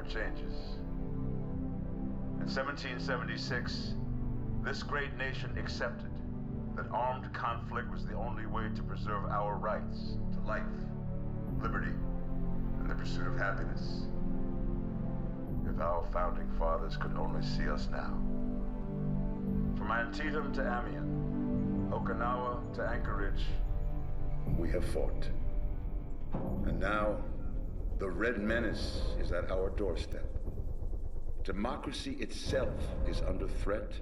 changes. In 1776, this great nation accepted that armed conflict was the only way to preserve our rights to life, liberty, and the pursuit of happiness. If our founding fathers could only see us now. From Antietam to Amiens, Okinawa to Anchorage, we have fought. And now, the Red Menace is at our doorstep. Democracy itself is under threat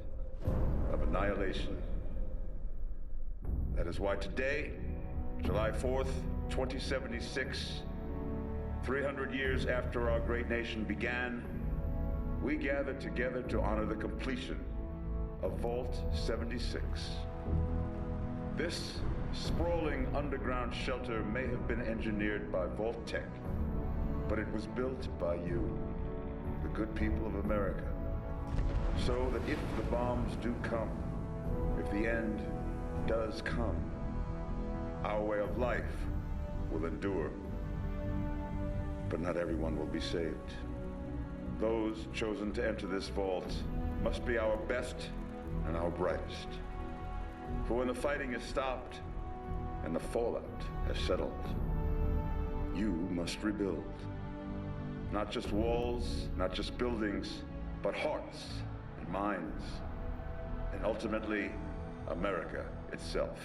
of annihilation. That is why today, July 4th, 2076, 300 years after our great nation began, we gather together to honor the completion of Vault 76. This sprawling underground shelter may have been engineered by Vault Tech, but it was built by you, the good people of America, so that if the bombs do come, if the end does come, our way of life will endure. But not everyone will be saved. Those chosen to enter this vault must be our best and our brightest. For when the fighting is stopped and the fallout has settled, you must rebuild. Not just walls, not just buildings, but hearts and minds, and ultimately, America itself.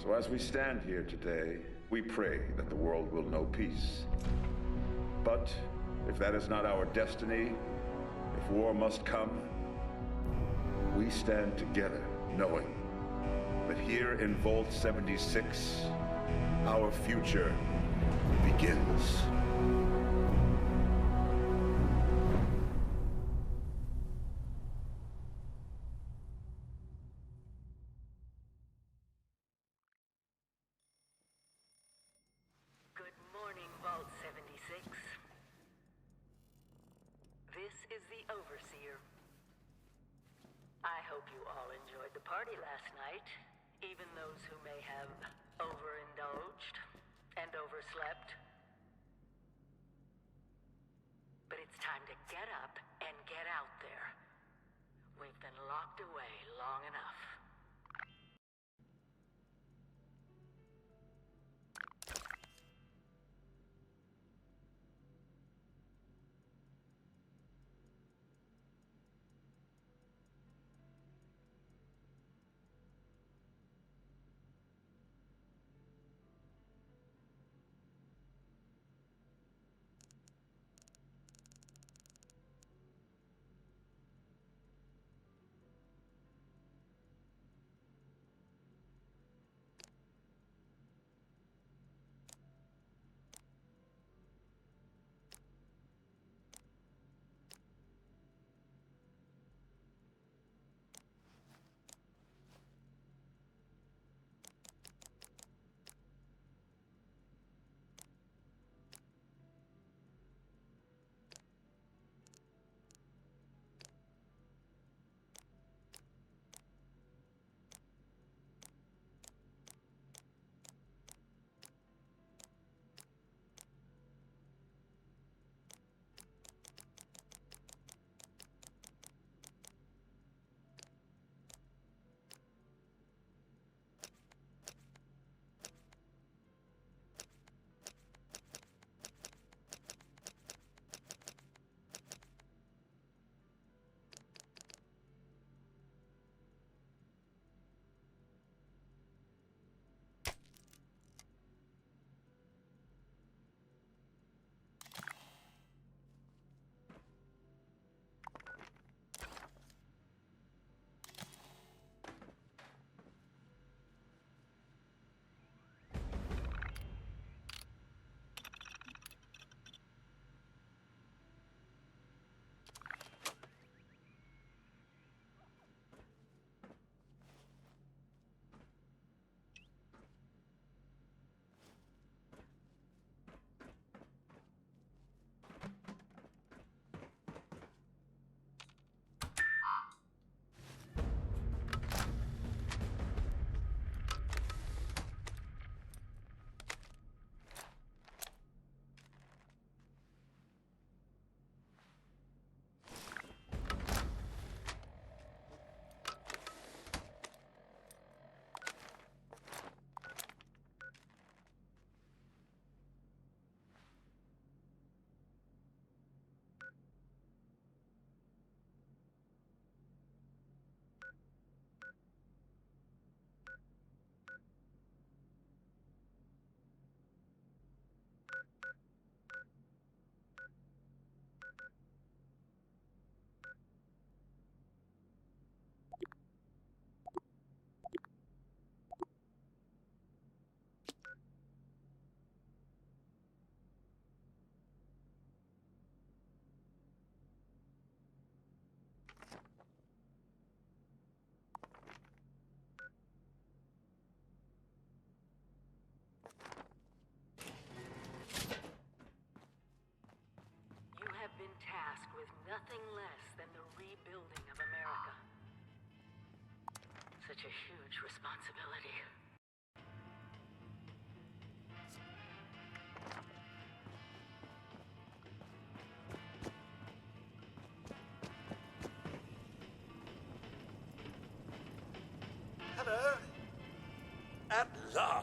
So as we stand here today, we pray that the world will know peace. But if that is not our destiny, if war must come, we stand together knowing that here in Vault 76, our future begins. Good morning, Vault 76. This is the Overseer. I hope you all enjoyed the party last night, even those who may have overindulged and overslept. But it's time to get up and get out there. We've been locked away long enough.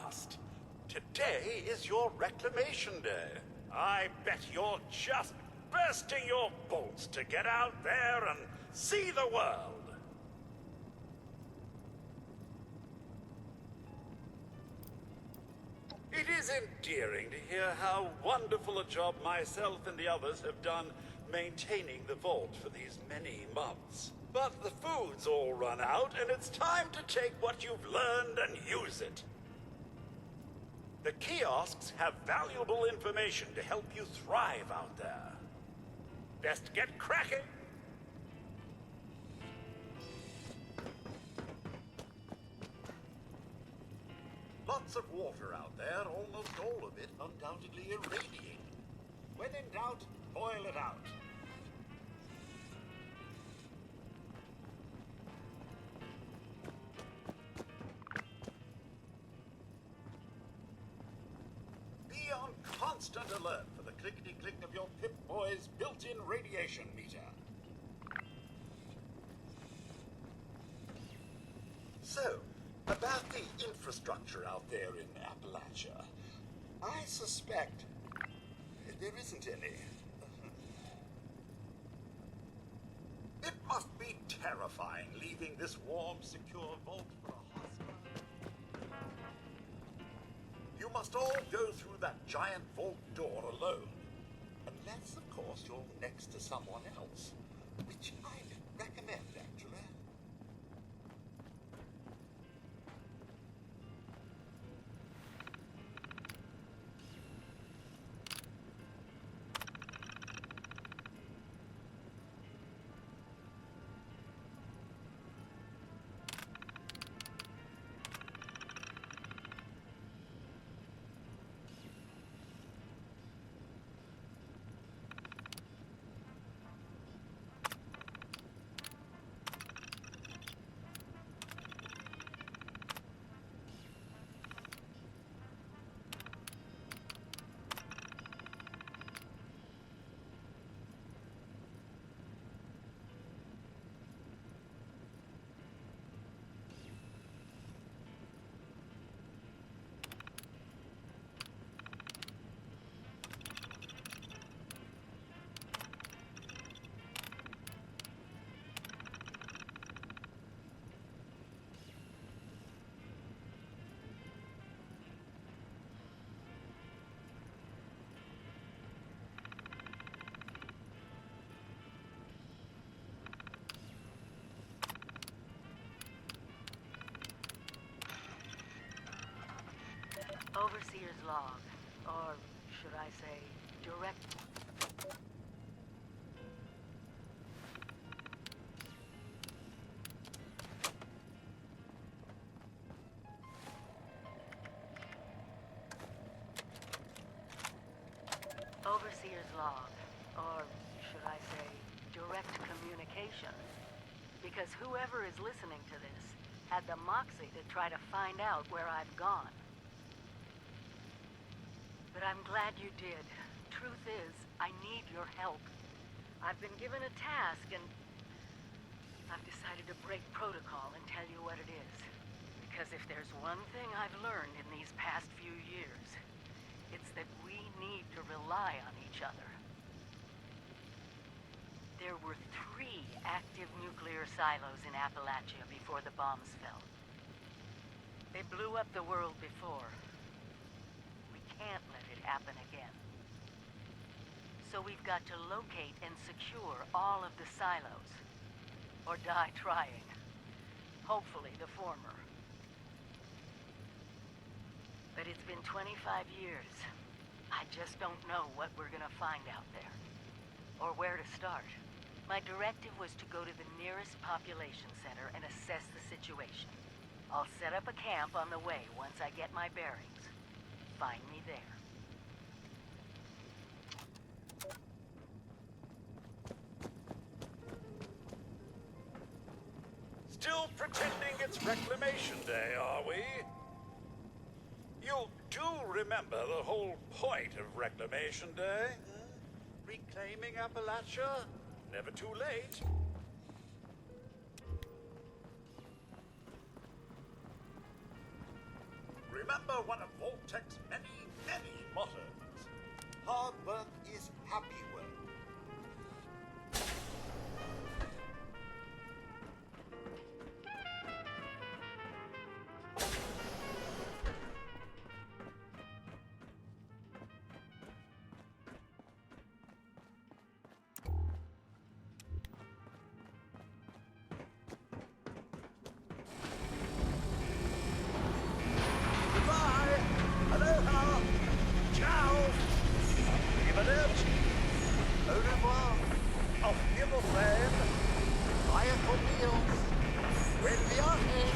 last. Today is your reclamation day. I bet you're just bursting your bolts to get out there and see the world. It is endearing to hear how wonderful a job myself and the others have done maintaining the vault for these many months. But the food's all run out, and it's time to take what you've learned and use it. The kiosks have valuable information to help you thrive out there. Best get cracking! Lots of water out there, almost all of it undoubtedly irradiated. When in doubt, boil it out. Be on constant alert for the clickety-click of your Pip-Boy's built-in radiation meter. So, about the infrastructure out there in Appalachia, I suspect there isn't any. It must be terrifying leaving this warm, secure vault for a hostile. You must all go through that giant vault door alone. Unless, of course, you're next to someone else, which I'd recommend, actually. Overseer's log, or should I say, direct... Overseer's log, or should I say, direct communication. Because whoever is listening to this had the moxie to try to find out where I've gone. But I'm glad you did. Truth is, I need your help. I've been given a task, and I've decided to break protocol and tell you what it is. Because if there's one thing I've learned in these past few years, it's that we need to rely on each other. There were 3 active nuclear silos in Appalachia before the bombs fell. They blew up the world before. Can't let it happen again. So we've got to locate and secure all of the silos. Or die trying. Hopefully the former. But it's been 25 years. I just don't know what we're gonna find out there. Or where to start. My directive was to go to the nearest population center and assess the situation. I'll set up a camp on the way once I get my bearings. Find me there. Still pretending it's Reclamation Day, are we? You do remember the whole point of Reclamation Day? Reclaiming Appalachia? Never too late. Remember one of Vault-Tech's many, many mottos. Hard work is happy work. Goodbye! Aloha! Ciao! Arrivederci! Au revoir! Auf Wiedersehen! Fire for meals! When we are here!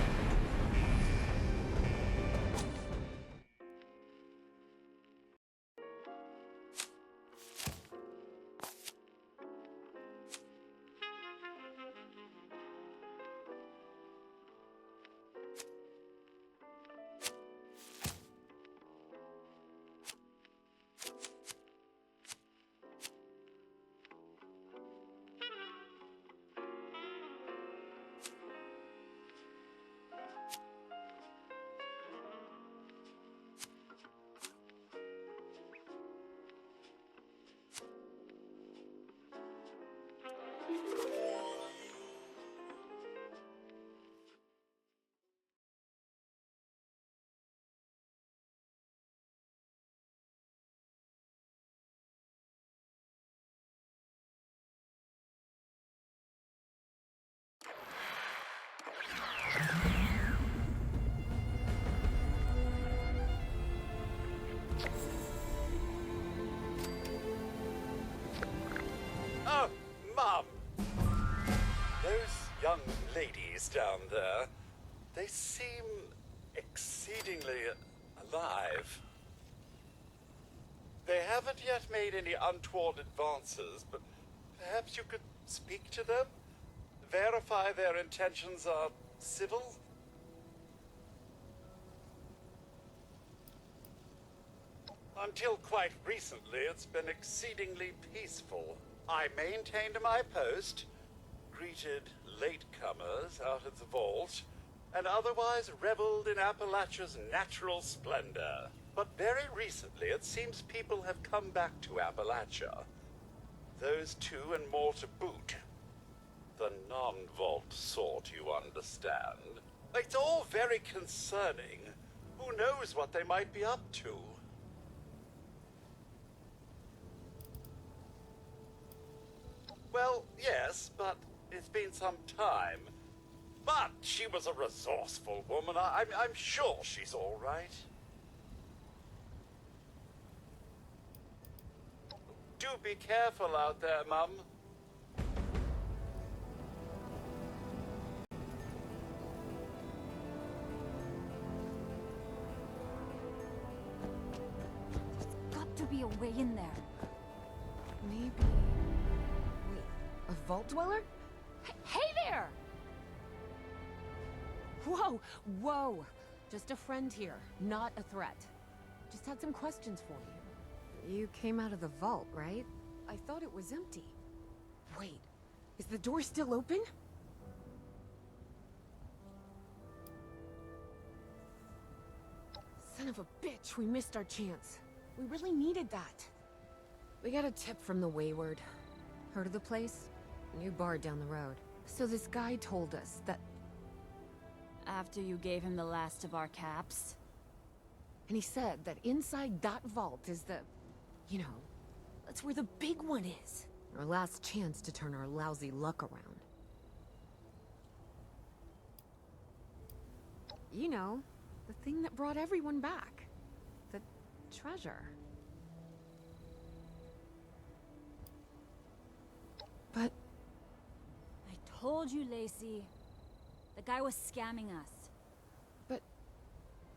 Oh, Mum! Those young ladies down there, they seem exceedingly alive. They haven't yet made any untoward advances, but perhaps you could speak to them? Verify their intentions are civil? Until quite recently, it's been exceedingly peaceful. I maintained my post, greeted latecomers out of the vault, and otherwise reveled in Appalachia's natural splendor. But very recently, it seems people have come back to Appalachia. Those two and more to boot. The non-vault sort, you understand. It's all very concerning. Who knows what they might be up to? Well, yes, but it's been some time. But she was a resourceful woman. I'm sure she's all right. Do be careful out there, Mum. There's got to be a way in there. Maybe... Wait, a vault dweller? Hey there! Whoa, whoa! Just a friend here, not a threat. Just had some questions for you. You came out of the vault, right? I thought it was empty. Wait, is the door still open? Son of a bitch, we missed our chance. We really needed that. We got a tip from the Wayward. Heard of the place? New bar down the road. So this guy told us that... After you gave him the last of our caps? And he said that inside that vault is the... You know, that's where the big one is. Our last chance to turn our lousy luck around. You know, the thing that brought everyone back. The treasure. But... I told you, Lacey. The guy was scamming us. But...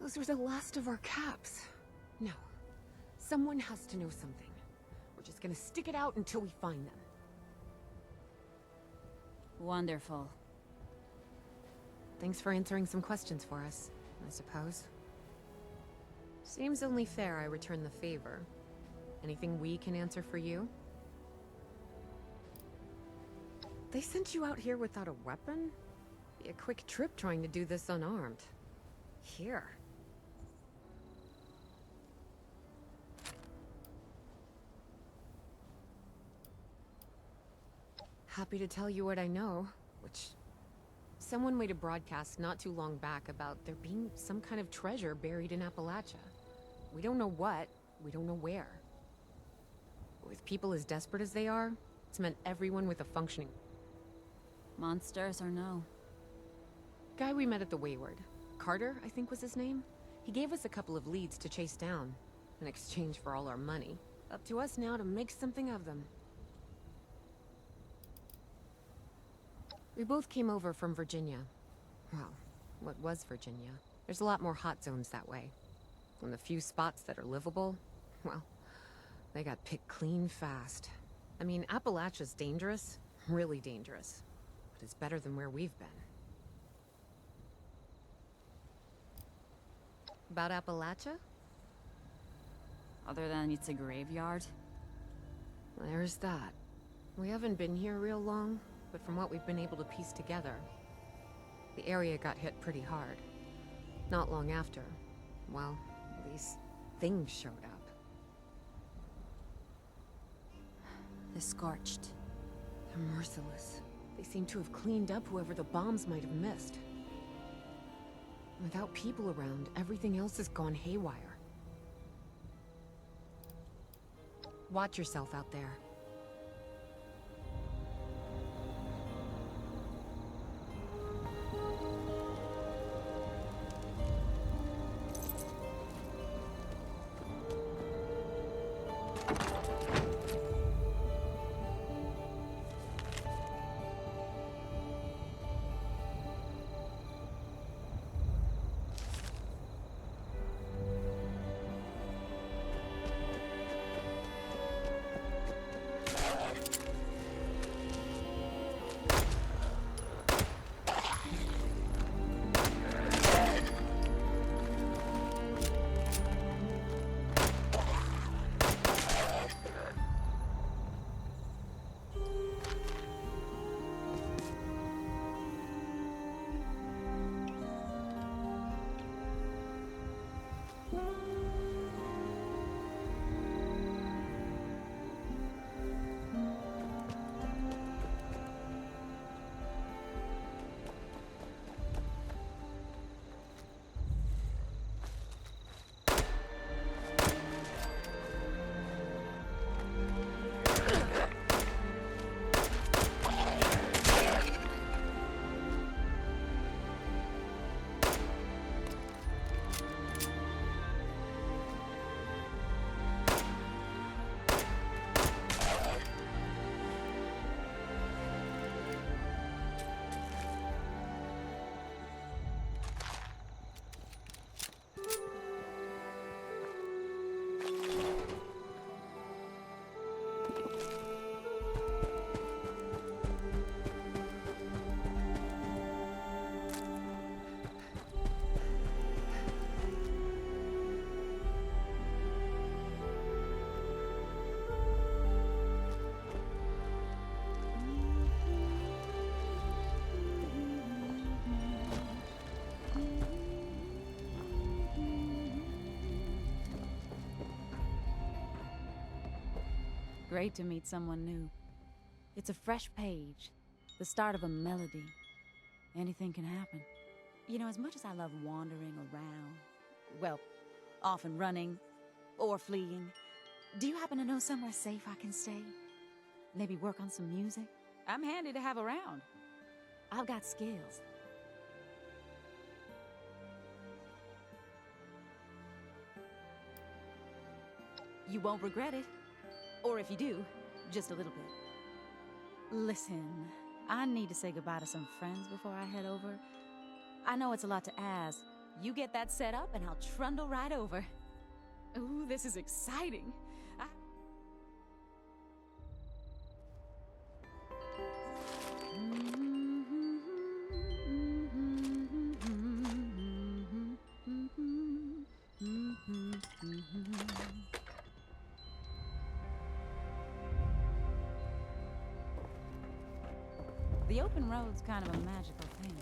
those were the last of our caps. No. Someone has to know something. We're just gonna stick it out until we find them. Wonderful. Thanks for answering some questions for us, I suppose. Seems only fair I return the favor. Anything we can answer for you? They sent you out here without a weapon? Be a quick trip trying to do this unarmed. Here. Happy to tell you what I know, which... Someone made a broadcast not too long back about there being some kind of treasure buried in Appalachia. We don't know what, we don't know where. With people as desperate as they are, it's meant everyone with a functioning... Monsters or no? Guy we met at the Wayward. Carter, I think was his name. He gave us a couple of leads to chase down, in exchange for all our money. Up to us now to make something of them. We both came over from Virginia. Well, what was Virginia? There's a lot more hot zones that way. And the few spots that are livable, well, they got picked clean fast. I mean, Appalachia's dangerous, really dangerous. But it's better than where we've been. About Appalachia? Other than it's a graveyard? There's that. We haven't been here real long, but from what we've been able to piece together, the area got hit pretty hard. Not long after, well, these things showed up. The Scorched. They're merciless. They seem to have cleaned up whoever the bombs might have missed. Without people around, everything else has gone haywire. Watch yourself out there. Great to meet someone new. It's a fresh page, the start of a melody. Anything can happen. You know, as much as I love wandering around, well, often running or fleeing, do you happen to know somewhere safe I can stay? Maybe work on some music? I'm handy to have around. I've got skills. You won't regret it. Or if you do, just a little bit. Listen, I need to say goodbye to some friends before I head over. I know it's a lot to ask. You get that set up and I'll trundle right over. Ooh, this is exciting. The open road's kind of a magical thing.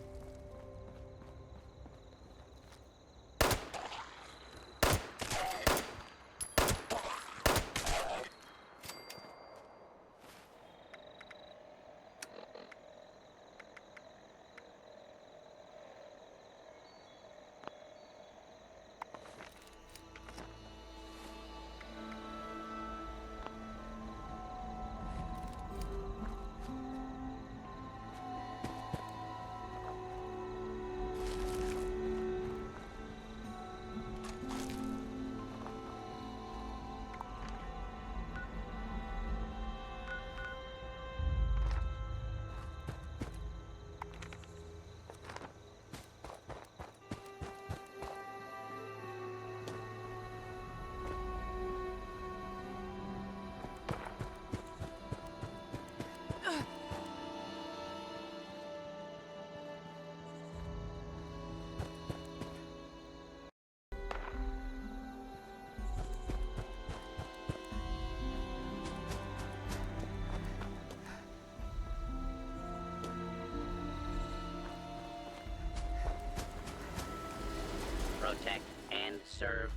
serve.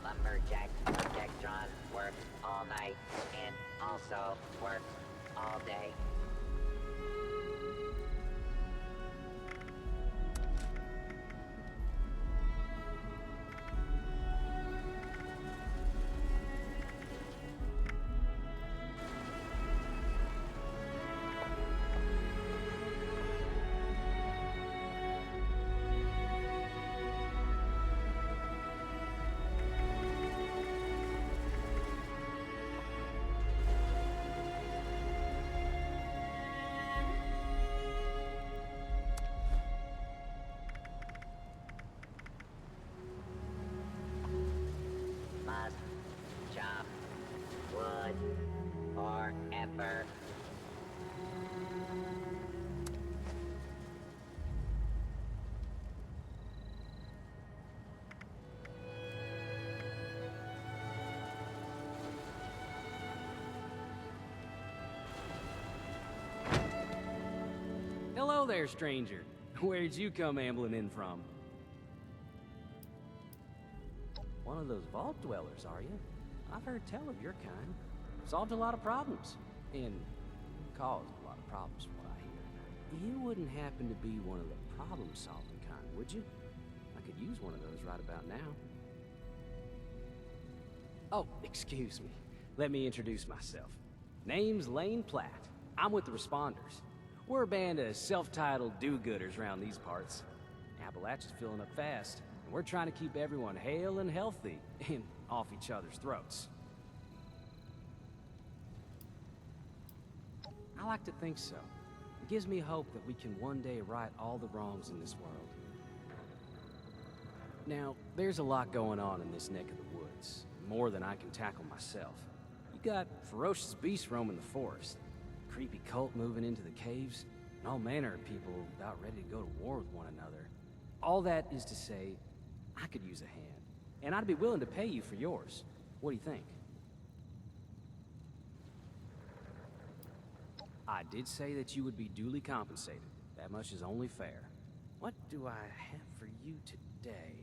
Lumberjack Protectron works all night and also works all day. Must chop wood forever. Hello there, stranger. Where'd you come ambling in from? One of those vault dwellers, are you? I've heard tell of your kind. Solved a lot of problems. And caused a lot of problems, from what I hear. You wouldn't happen to be one of the problem-solving kind, would you? I could use one of those right about now. Oh, excuse me. Let me introduce myself. Name's Lane Platt. I'm with the Responders. We're a band of self-titled do-gooders around these parts. Appalachia's filling up fast, and we're trying to keep everyone hale and healthy and off each other's throats. I like to think so. It gives me hope that we can one day right all the wrongs in this world. Now, there's a lot going on in this neck of the woods, more than I can tackle myself. You got ferocious beasts roaming the forest, creepy cult moving into the caves, and all manner of people about ready to go to war with one another. All that is to say, I could use a hand, and I'd be willing to pay you for yours. What do you think? I did say that you would be duly compensated. That much is only fair. What do I have for you today?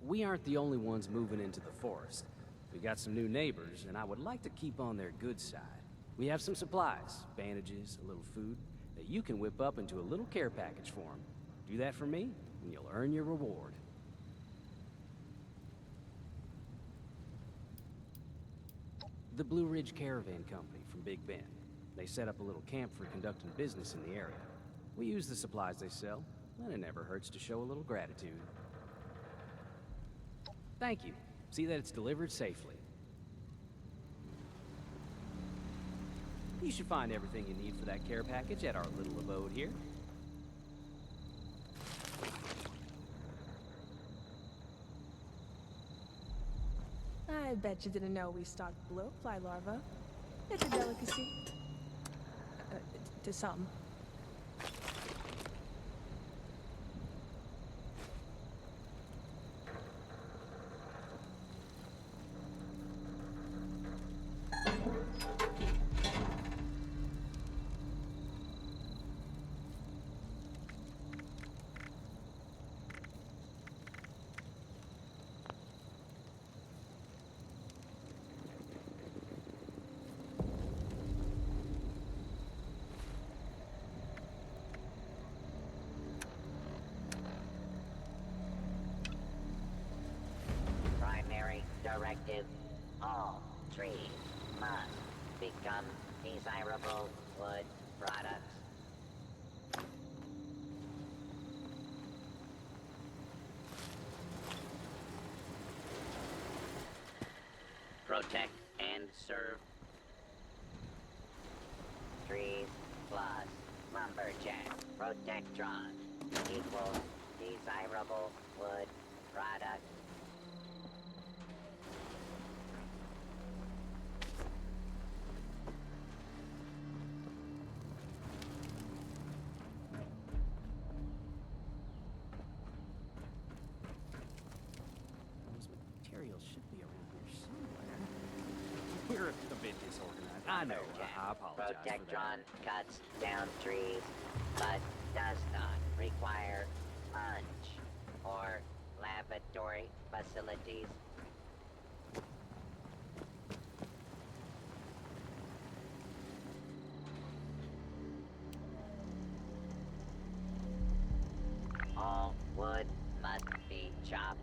We aren't the only ones moving into the forest. We got some new neighbors, and I would like to keep on their good side. We have some supplies, bandages, a little food, that you can whip up into a little care package for them. Do that for me, and you'll earn your reward. The Blue Ridge Caravan Company from Big Bend. They set up a little camp for conducting business in the area. We use the supplies they sell, and it never hurts to show a little gratitude. Thank you. See that it's delivered safely. You should find everything you need for that care package at our little abode here. I bet you didn't know we stocked blowfly larvae. It's a delicacy. To some. Primary directive. All trees must become desirable wood products. Protect and serve. Trees plus lumberjack protectron equals desirable wood product. Those materials should be around here somewhere. We're a bit disorganized. I know. I apologize for Protectron that. cuts down trees, but does not require lunch or laboratory facilities. All wood must be chopped.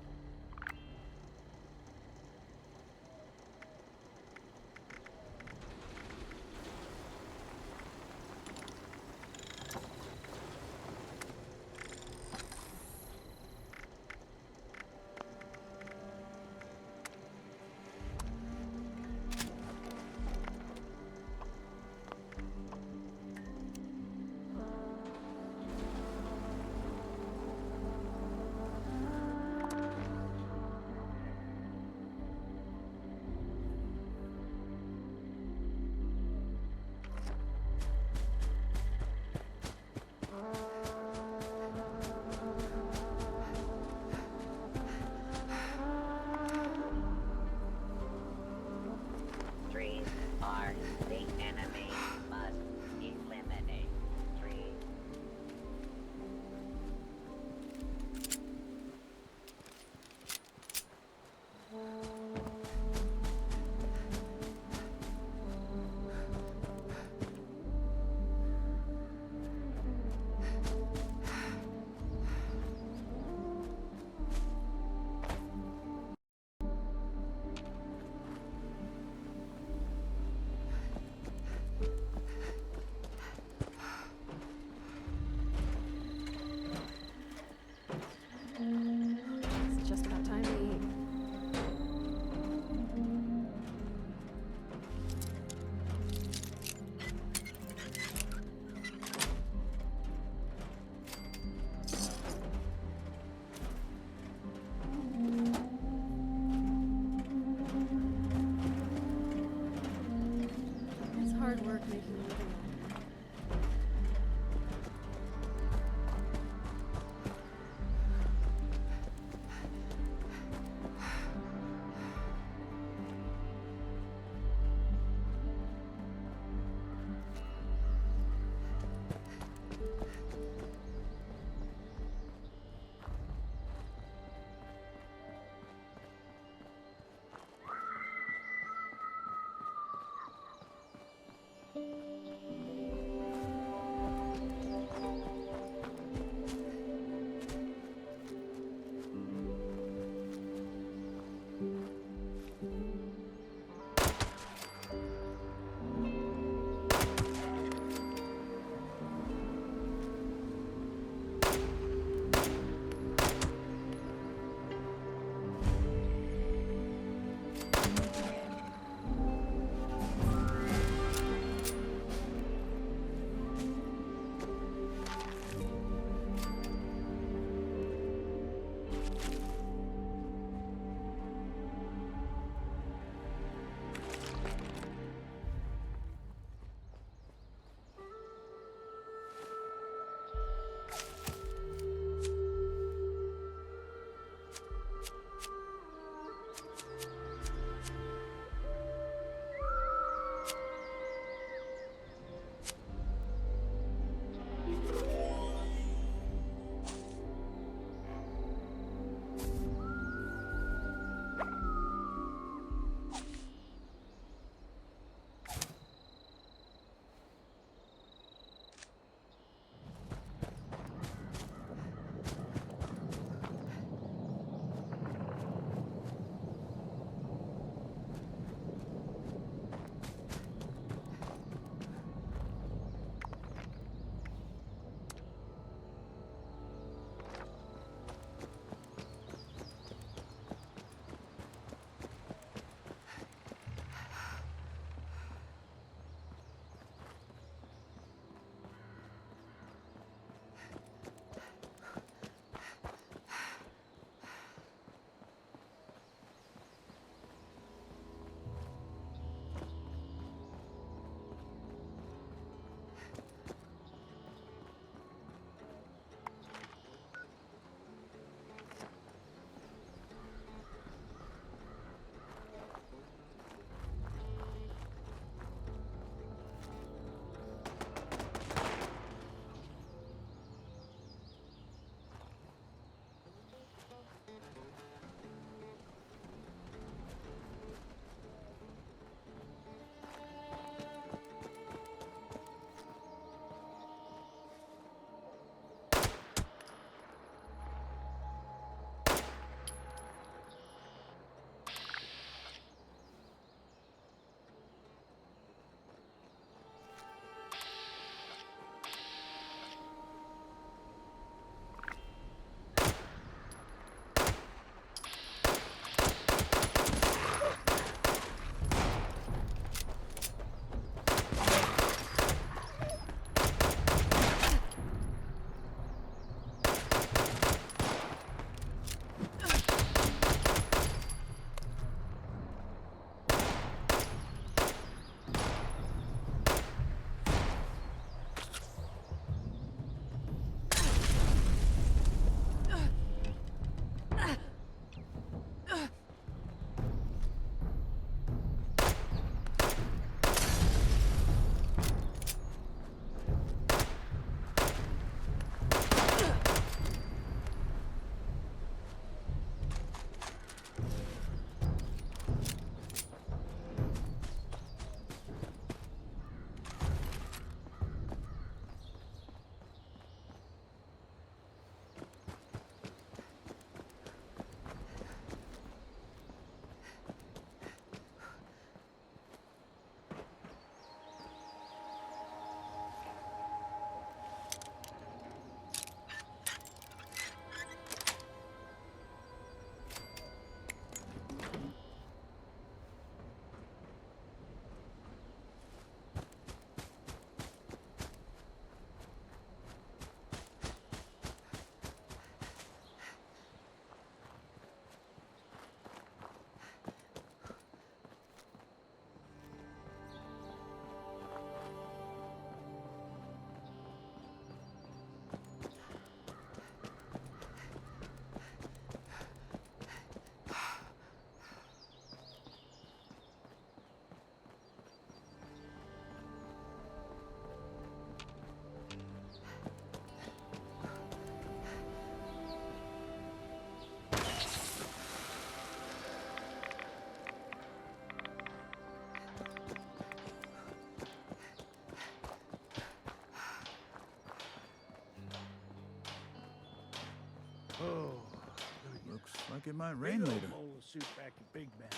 like it might rain later. Big old bowl of soup back at Big Ben.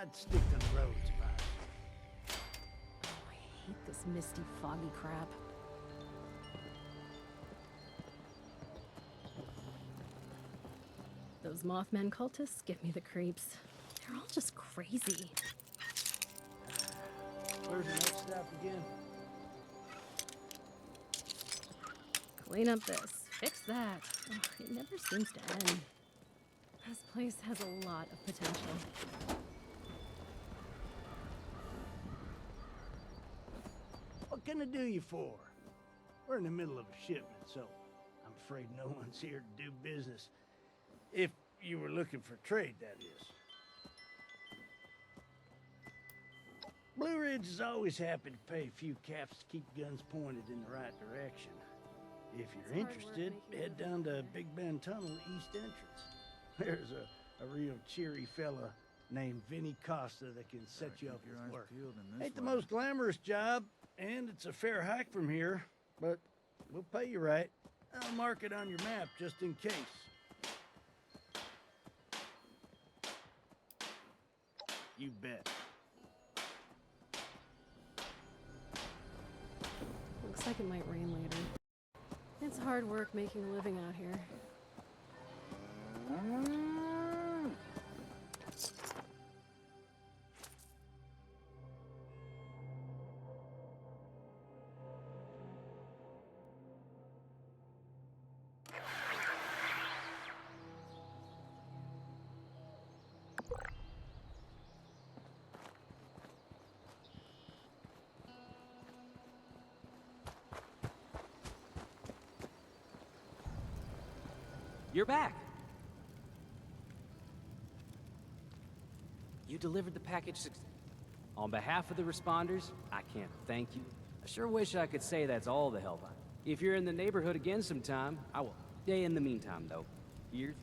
I'd stick to the roads if I was you. I hate this misty, foggy crap. Those Mothman cultists give me the creeps. They're all just crazy. Where's the next stop again? Clean up this. Fix that. Ugh, it never seems to end. This place has a lot of potential. What can I do you for? We're in the middle of a shipment, so I'm afraid no one's here to do business. If you were looking for trade, that is. Blue Ridge is always happy to pay a few caps to keep guns pointed in the right direction. If you're interested, head down to Big Ben Tunnel East Entrance. There's a real cheery fella named Vinny Costa that can set you up with work. Ain't the most glamorous job, and it's a fair hike from here, but we'll pay you right. I'll mark it on your map just in case. You bet. Looks like it might rain later. It's hard work making a living out here. You're back. You delivered the package on behalf of the responders. I can't thank you. I sure wish I could say that's all the help. If you're in the neighborhood again sometime, I will. Stay in the meantime, though. Years.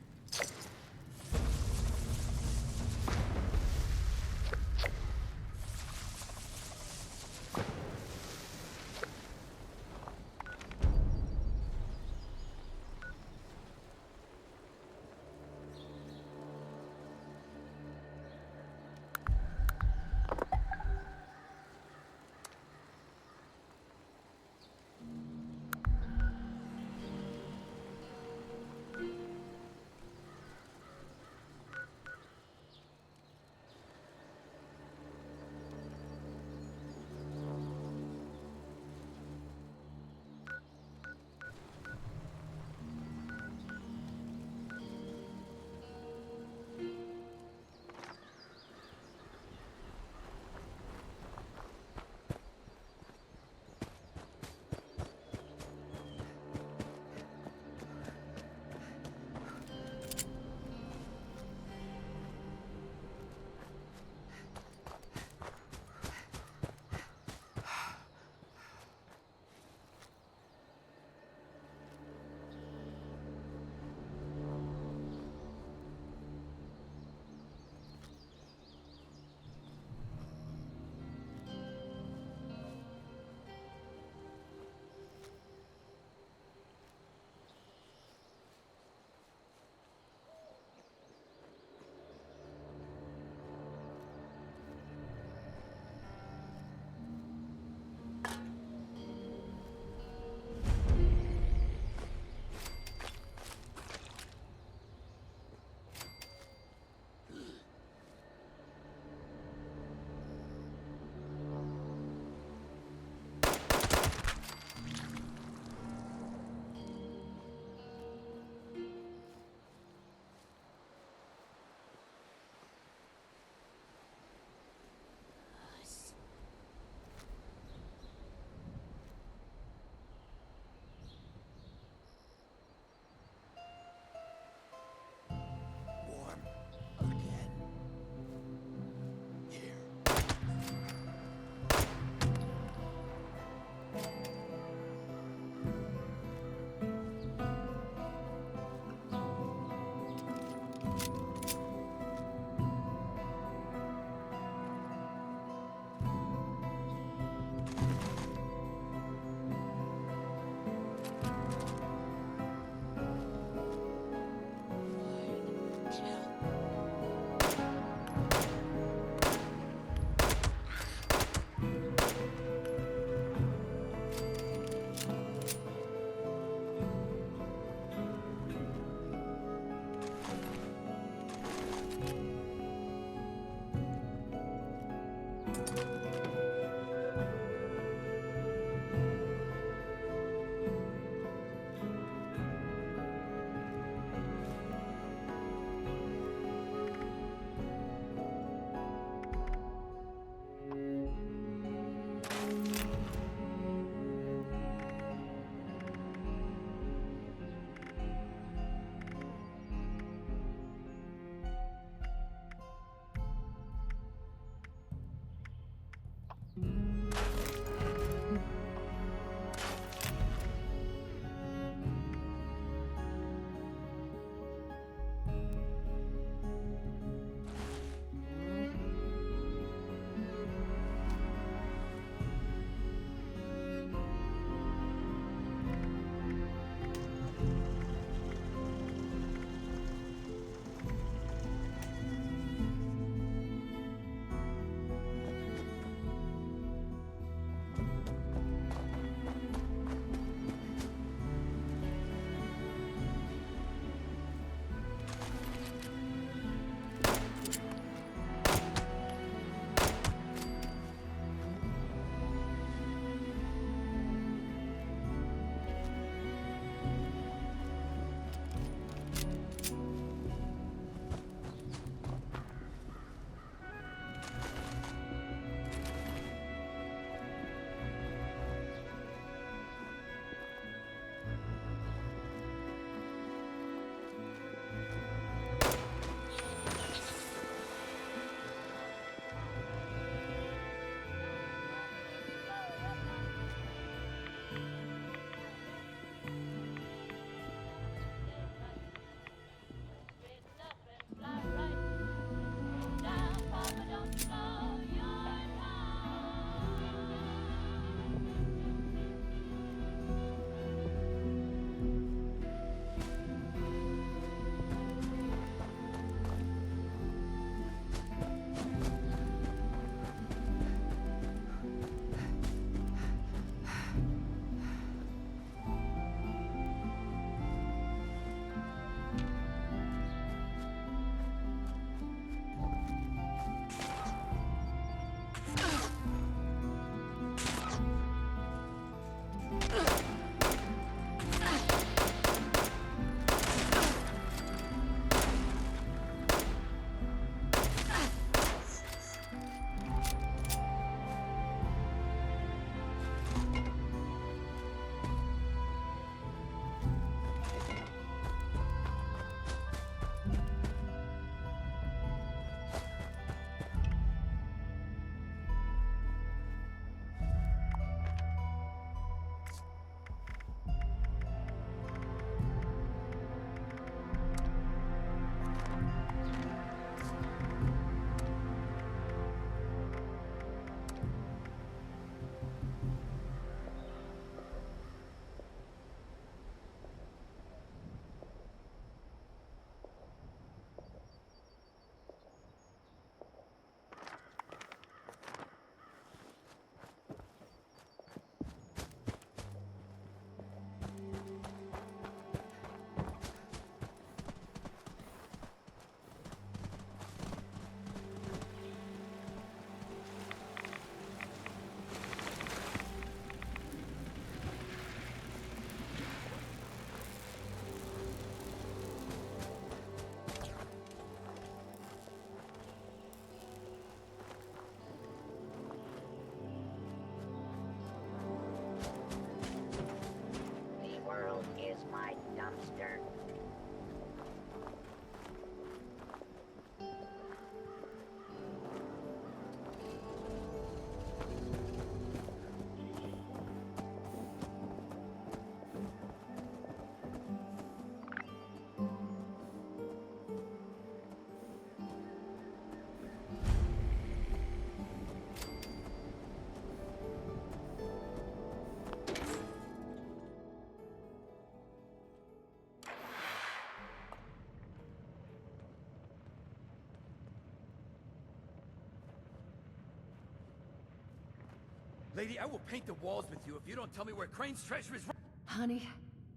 Lady, I will paint the walls with you if you don't tell me where Crane's treasure is. Honey,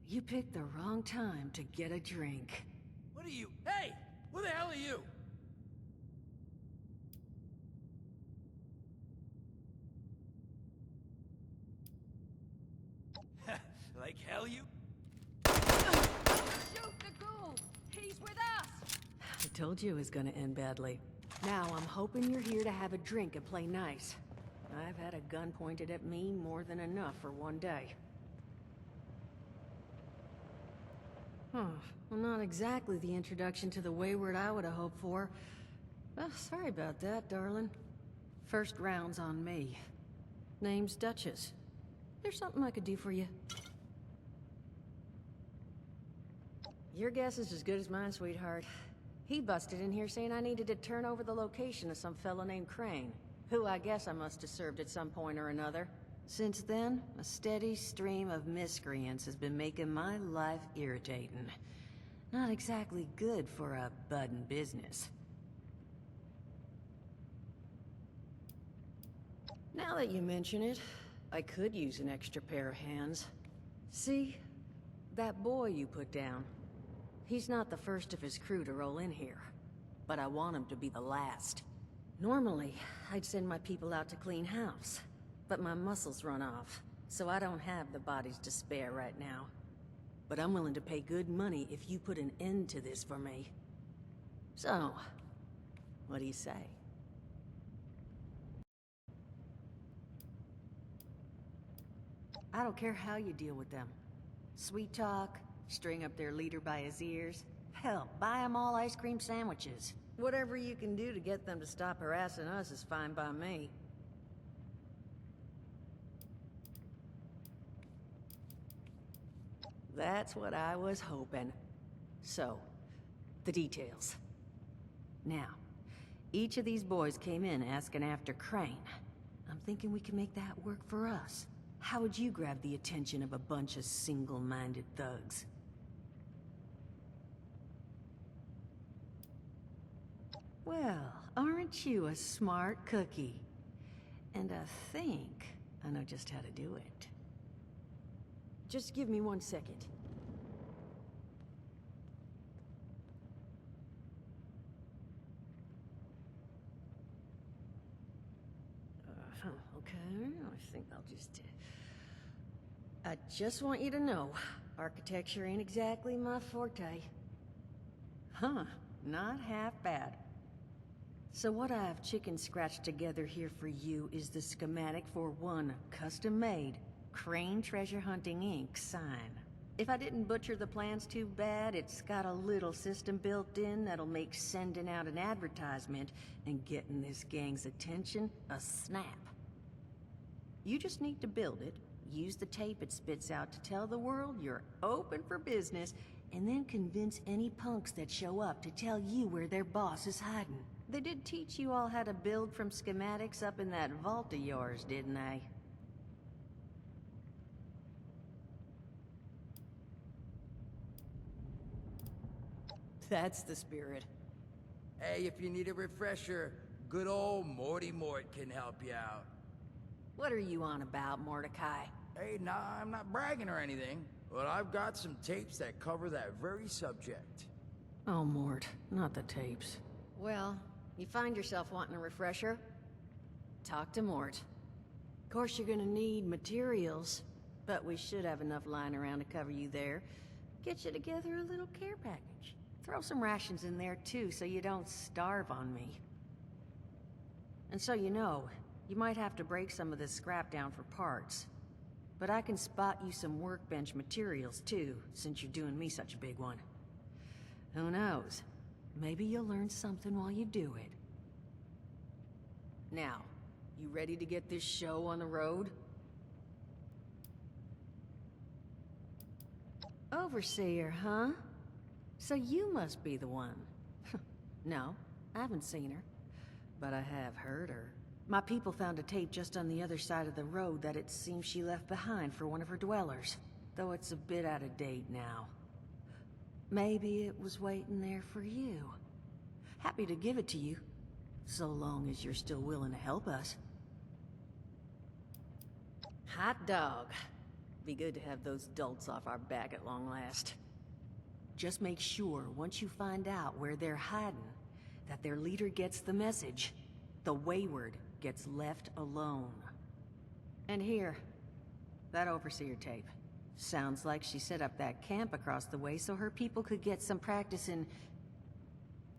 you picked the wrong time to get a drink. What are you? Hey! Who the hell are you? Like hell you? Shoot the ghoul! He's with us! I told you it was gonna end badly. Now I'm hoping you're here to have a drink and play nice. I've had a gun pointed at me more than enough for one day. Huh. Well, not exactly the introduction to the Wayward I would have hoped for. Oh, sorry about that, darling. First round's on me. Name's Duchess. There's something I could do for you. Your guess is as good as mine, sweetheart. He busted in here saying I needed to turn over the location of some fellow named Crane, who I guess I must have served at some point or another. Since then, a steady stream of miscreants has been making my life irritating. Not exactly good for a budding business. Now that you mention it, I could use an extra pair of hands. See? That boy you put down. He's not the first of his crew to roll in here. But I want him to be the last. Normally, I'd send my people out to clean house. But my muscles run off, so I don't have the bodies to spare right now. But I'm willing to pay good money if you put an end to this for me. So, what do you say? I don't care how you deal with them. Sweet talk, string up their leader by his ears. Hell, buy them all ice cream sandwiches. Whatever you can do to get them to stop harassing us is fine by me. That's what I was hoping. So, the details. Now, each of these boys came in asking after Crane. I'm thinking we can make that work for us. How would you grab the attention of a bunch of single-minded thugs? Well, aren't you a smart cookie? And I think I know just how to do it. Just give me 1 second. Okay, I think I'll just... I just want you to know, architecture ain't exactly my forte. Huh, not half bad. So what I've chicken-scratched together here for you is the schematic for one custom-made Crane Treasure Hunting Inc. sign. If I didn't butcher the plans too bad, it's got a little system built in that'll make sending out an advertisement and getting this gang's attention a snap. You just need to build it, use the tape it spits out to tell the world you're open for business, and then convince any punks that show up to tell you where their boss is hiding. They did teach you all how to build from schematics up in that vault of yours, didn't they? That's the spirit. Hey, if you need a refresher, good old Morty Mort can help you out. What are you on about, Mordecai? Hey, nah, I'm not bragging or anything, but I've got some tapes that cover that very subject. Oh, Mort, not the tapes. Well, you find yourself wanting a refresher? Talk to Mort. Of course you're gonna need materials, but we should have enough lying around to cover you there. Get you together a little care package. Throw some rations in there too, so you don't starve on me. And so you know, you might have to break some of this scrap down for parts. But I can spot you some workbench materials too, since you're doing me such a big one. Who knows? Maybe you'll learn something while you do it. Now, you ready to get this show on the road? Overseer, huh? So you must be the one. No, I haven't seen her. But I have heard her. My people found a tape just on the other side of the road that it seems she left behind for one of her dwellers. Though it's a bit out of date now. Maybe it was waiting there for you. Happy to give it to you, so long as you're still willing to help us. Hot dog. Be good to have those dolts off our back at long last. Just make sure, once you find out where they're hiding, that their leader gets the message. The wayward gets left alone. And here, that overseer tape. Sounds like she set up that camp across the way so her people could get some practice in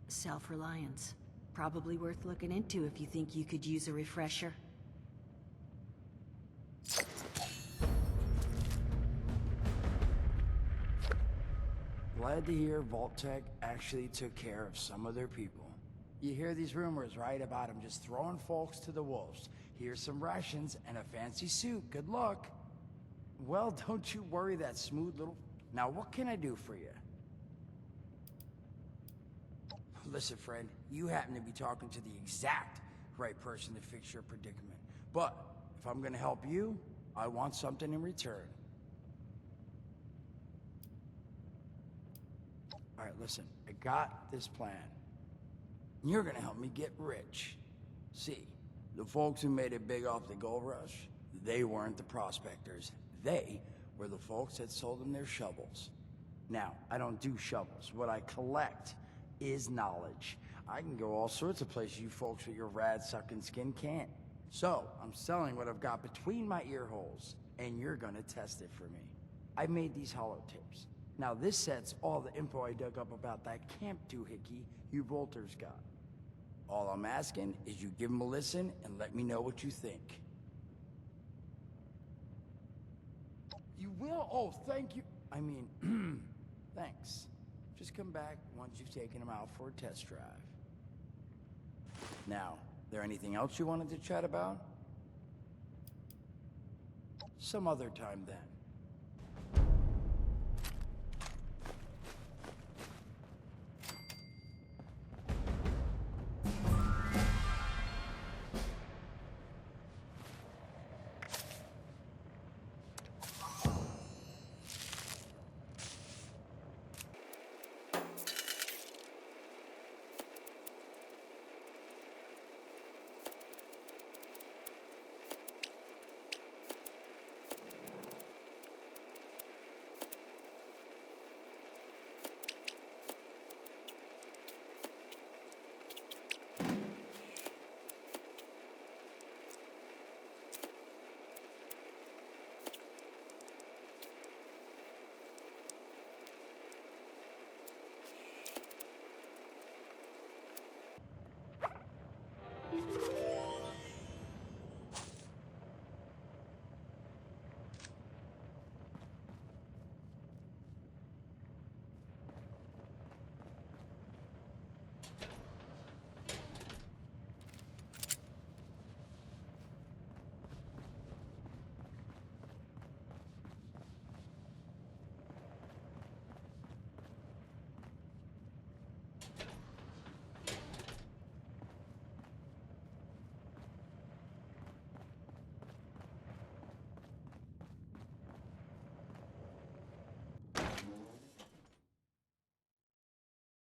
self-reliance. Probably worth looking into if you think you could use a refresher. Glad to hear Vault-Tec actually took care of some of their people. You hear these rumors, right, about them just throwing folks to the wolves. Here's some rations and a fancy suit. Good luck. Well, don't you worry that smooth little... Now, what can I do for you? Listen, friend, you happen to be talking to the exact right person to fix your predicament. But if I'm gonna help you, I want something in return. All right, listen, I got this plan. You're gonna help me get rich. See, the folks who made it big off the gold rush, they weren't the prospectors. They were the folks that sold them their shovels. Now, I don't do shovels. What I collect is knowledge. I can go all sorts of places you folks with your rad-sucking skin can't. So, I'm selling what I've got between my ear holes, and you're gonna test it for me. I made these holotapes. Now, this set's all the info I dug up about that camp doohickey you Volters got. All I'm asking is you give them a listen and let me know what you think. You will? Oh, thank you. I mean, thanks. Just come back once you've taken them out for a test drive. Now, there anything else you wanted to chat about? Some other time then.